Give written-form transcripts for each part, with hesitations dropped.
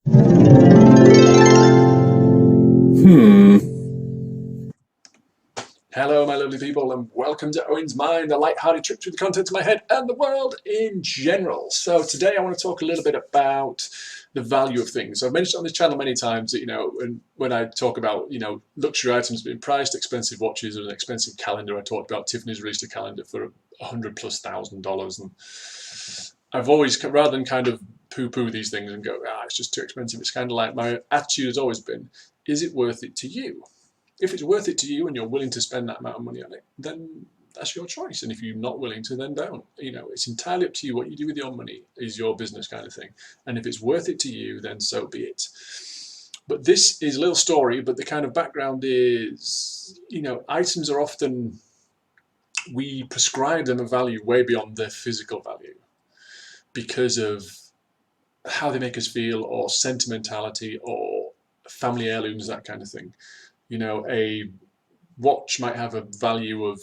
Hello, my lovely people, and welcome to Owen's Mind, a light-hearted trip through the contents of my head and the world in general. So today I want to talk a little bit about the value of things. So I've mentioned on this channel many times that, when I talk about, luxury items being priced, expensive watches or an expensive calendar, I talked about Tiffany's released a calendar for $100,000+, and I've always, rather than kind of poo-poo these things and go, it's just too expensive, it's kind of like my attitude has always been, is it worth it to you? If it's worth it to you and you're willing to spend that amount of money on it, then that's your choice. And if you're not willing to, then don't. It's entirely up to you. What you do with your money is your business, kind of thing. And if it's worth it to you, then so be it. But this is a little story, but the kind of background is, items are often, we prescribe them a value way beyond their physical value because of how they make us feel, or sentimentality, or family heirlooms, that kind of thing. A watch might have a value of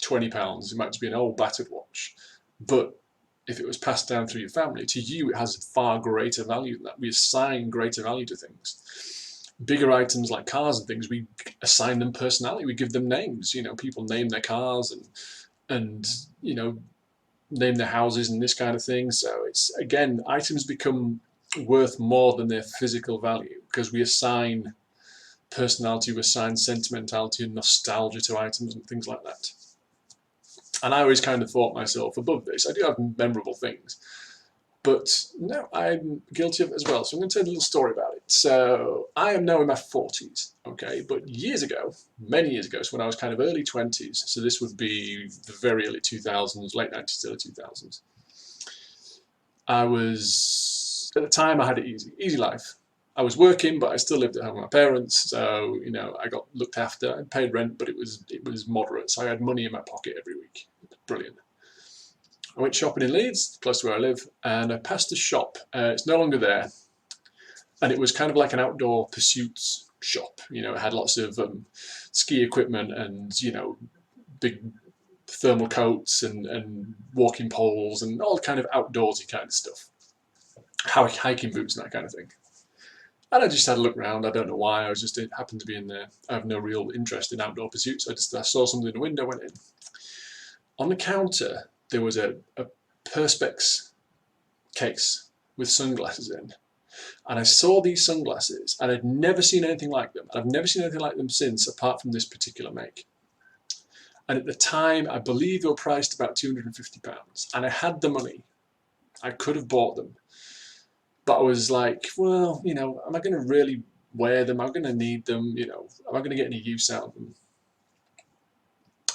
£20. It might just be an old battered watch. But if it was passed down through your family, to you it has far greater value than that. We assign greater value to things. Bigger items like cars and things, we assign them personality. We give them names. People name their cars and name their houses and this kind of thing. So it's, again, items become worth more than their physical value because we assign personality, we assign sentimentality and nostalgia to items and things like that. And I always kind of thought myself above this. I do have memorable things, but no, I'm guilty of it as well. So I'm going to tell you a little story about it. So I am now in my 40s, okay? But years ago, many years ago, so when I was kind of early 20s, so this would be the very early 2000s, late 90s, early 2000s, I was, at the time I had an easy life. I was working, but I still lived at home with my parents, so I got looked after. I paid rent, but it was moderate, so I had money in my pocket every week. Brilliant. I went shopping in Leeds, close to where I live, and I passed a shop. It's no longer there, and it was kind of like an outdoor pursuits shop. It had lots of ski equipment and big thermal coats and walking poles and all kind of outdoorsy kind of stuff, hiking boots and that kind of thing. And I just had a look around. I don't know why. It happened to be in there. I have no real interest in outdoor pursuits. I saw something in the window, went in. On the counter, there was a Perspex case with sunglasses in. And I saw these sunglasses, and I'd never seen anything like them. I've never seen anything like them since, apart from this particular make. And at the time, I believe they were priced about £250. And I had the money. I could have bought them. But I was like, well, am I going to really wear them? Am I going to need them? Am I going to get any use out of them?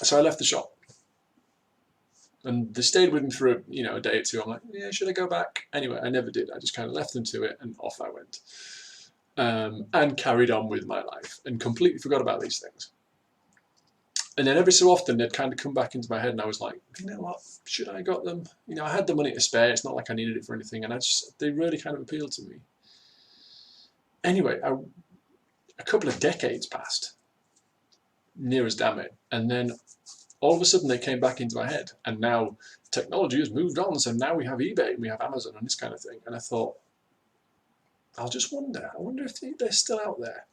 So I left the shop. And they stayed with me for a day or two. I'm like, yeah, should I go back? Anyway, I never did. I just kind of left them to it, and off I went. And carried on with my life and completely forgot about these things. And then every so often they'd kind of come back into my head, and I was like, you know what, should I have got them? I had the money to spare. It's not like I needed it for anything, and they really kind of appealed to me. Anyway, a couple of decades passed, near as damn it, and then all of a sudden they came back into my head, and now technology has moved on, so now we have eBay, and we have Amazon and this kind of thing, and I thought, I wonder if they're still out there.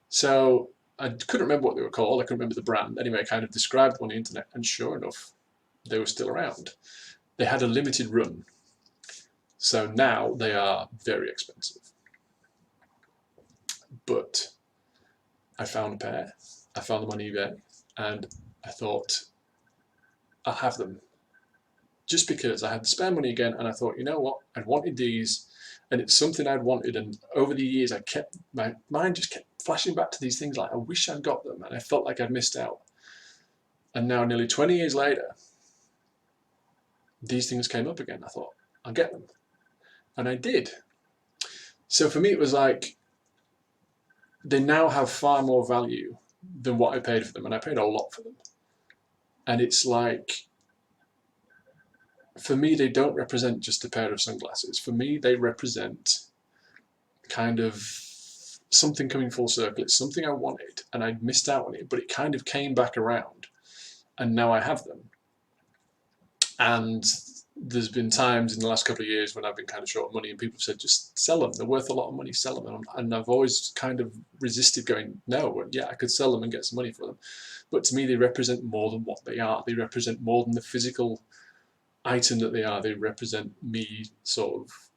So I couldn't remember what they were called. I couldn't remember the brand. Anyway, I kind of described them on the internet, and sure enough, they were still around. They had a limited run. So now they are very expensive. But I found a pair. I found them on eBay, and I thought, I'll have them. Just because I had the spare money again, and I thought, you know what? I'd wanted these, and it's something I'd wanted, and over the years, my mind just kept flashing back to these things like, I wish I'd got them, and I felt like I'd missed out. And now, nearly 20 years later, these things came up again. I thought, I'll get them. And I did. So for me, it was like, they now have far more value than what I paid for them, and I paid a lot for them. And it's like, for me, they don't represent just a pair of sunglasses. For me, they represent kind of something coming full circle. It's something I wanted, and I'd missed out on it, but it kind of came back around, and now I have them. And there's been times in the last couple of years when I've been kind of short of money and people have said, just sell them. They're worth a lot of money, sell them. And I've always kind of resisted going, no, yeah, I could sell them and get some money for them. But to me, they represent more than what they are. They represent more than the physical item that they are. They represent me sort of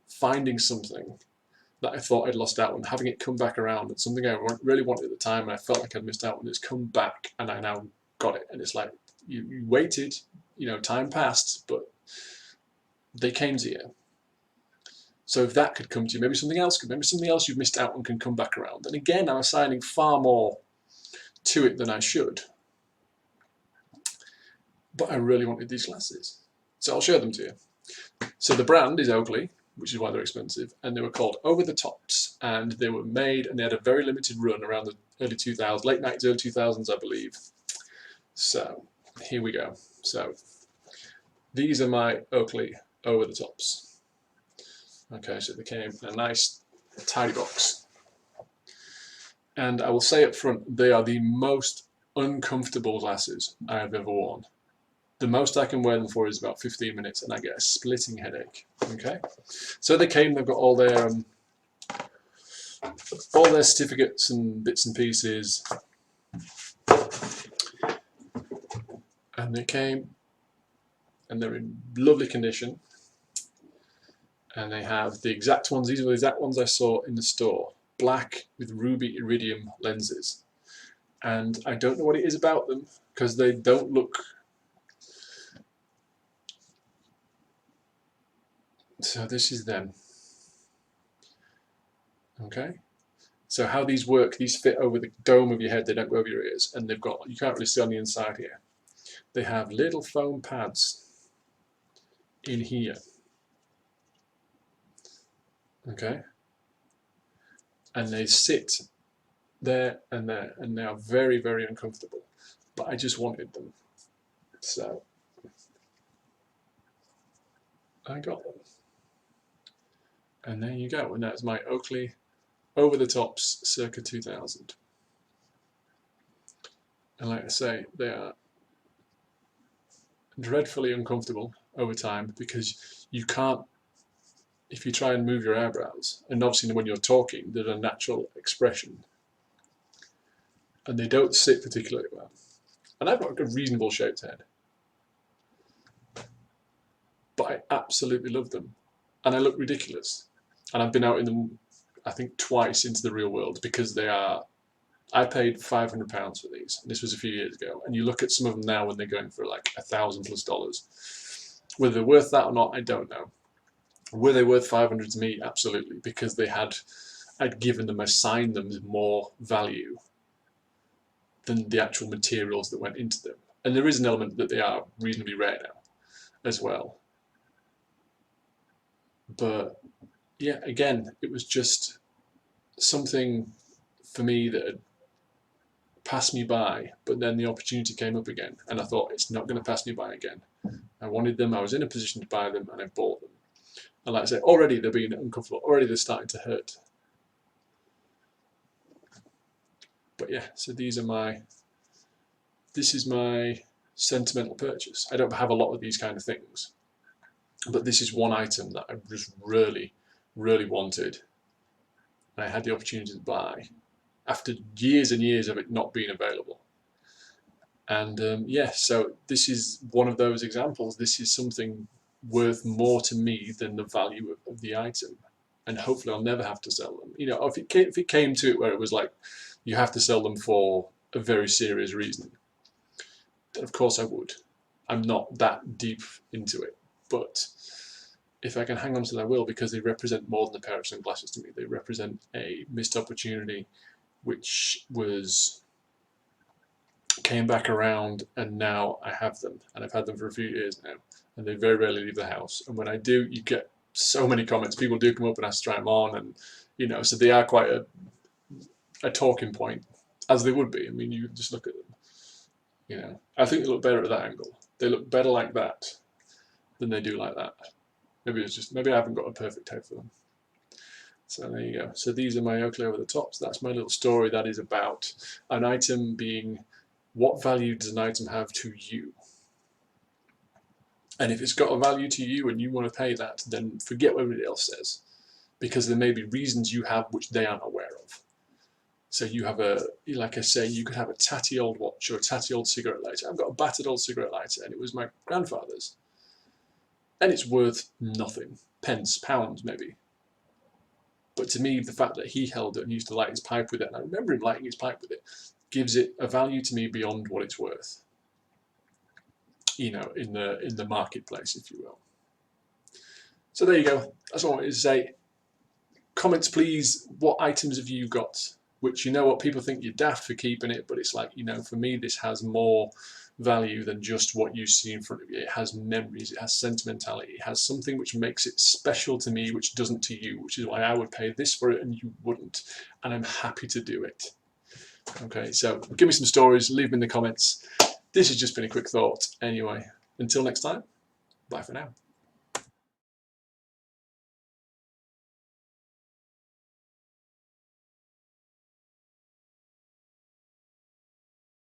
finding something that I thought I'd lost out on, having it come back around, and something I really wanted at the time and I felt like I'd missed out on. It's come back and I now got it. And it's like, you waited, you know, time passed, but they came to you. So if that could come to you, maybe something else could, maybe something else you've missed out on can come back around. And again, I'm assigning far more to it than I should. But I really wanted these glasses. So I'll show them to you. So the brand is Oakley, which is why they're expensive, and they were called Over the Tops, and they were made, and they had a very limited run around the early 2000s, late 90s, early 2000s, I believe. So here we go. So these are my Oakley Over the Tops. Okay, so they came in a nice tidy box. And I will say up front, they are the most uncomfortable glasses I have ever worn. The most I can wear them for is about 15 minutes and I get a splitting headache. Okay, so they came, they've got all their certificates and bits and pieces. And they came and they're in lovely condition. And they have the exact ones, these are the exact ones I saw in the store. Black with ruby iridium lenses. And I don't know what it is about them because they don't look... So this is them. Okay. So how these work, these fit over the dome of your head, they don't go over your ears. And they've got, you can't really see on the inside here. They have little foam pads in here. Okay. And they sit there, and they are very, very uncomfortable. But I just wanted them. So I got them. And there you go. And that's my Oakley Over the Tops circa 2000. And like I say, they are dreadfully uncomfortable over time because you can't, if you try and move your eyebrows, and obviously when you're talking, there's a natural expression. And they don't sit particularly well. And I've got a reasonable shaped head. But I absolutely love them. And I look ridiculous. And I've been out in them, I think, twice into the real world because they are... I paid £500 for these. And this was a few years ago. And you look at some of them now when they're going for like $1,000+. Whether they're worth that or not, I don't know. Were they worth 500 to me? Absolutely. Because I'd given them, assigned them more value than the actual materials that went into them. And there is an element that they are reasonably rare now as well. But yeah, again, it was just something for me that had passed me by, but then the opportunity came up again, and I thought, it's not going to pass me by again. I wanted them, I was in a position to buy them, and I bought them. And like I say, already they're being uncomfortable, already they're starting to hurt. But yeah, so this is my sentimental purchase. I don't have a lot of these kind of things, but this is one item that I just really, really wanted. And I had the opportunity to buy after years and years of it not being available. And yeah, so this is one of those examples. This is something worth more to me than the value of the item. And hopefully I'll never have to sell them. You know, if it came to it where it was like, you have to sell them for a very serious reason, then of course I would. I'm not that deep into it. But if I can hang on to them, I will, because they represent more than a pair of sunglasses to me. They represent a missed opportunity which came back around, and now I have them. And I've had them for a few years now. And they very rarely leave the house. And when I do, you get so many comments. People do come up and ask to try them on. And, you know, so they are quite a talking point, as they would be. I mean, you just look at them. You know, I think they look better at that angle. They look better like that than they do like that. Maybe I haven't got a perfect head for them. So there you go. So these are my Oakley Over the Tops. That's my little story. That is about an item being, what value does an item have to you? And if it's got a value to you and you want to pay that, then forget what everybody else says, because there may be reasons you have which they aren't aware of. So you have like I say, you could have a tatty old watch or a tatty old cigarette lighter. I've got a battered old cigarette lighter, and it was my grandfather's. And it's worth nothing. Pence, pounds maybe. But to me, the fact that he held it and used to light his pipe with it, and I remember him lighting his pipe with it, gives it a value to me beyond what it's worth. In the marketplace, if you will. So there you go. That's all I wanted to say. Comments, please. What items have you got? Which, what, people think you're daft for keeping it, but it's like, for me, this has more value than just what you see in front of you. It has memories, it has sentimentality, it has something which makes it special to me, which doesn't to you, which is why I would pay this for it and you wouldn't. And I'm happy to do it. Okay, so give me some stories, leave them in the comments. This has just been a quick thought. Anyway, until next time, bye for now.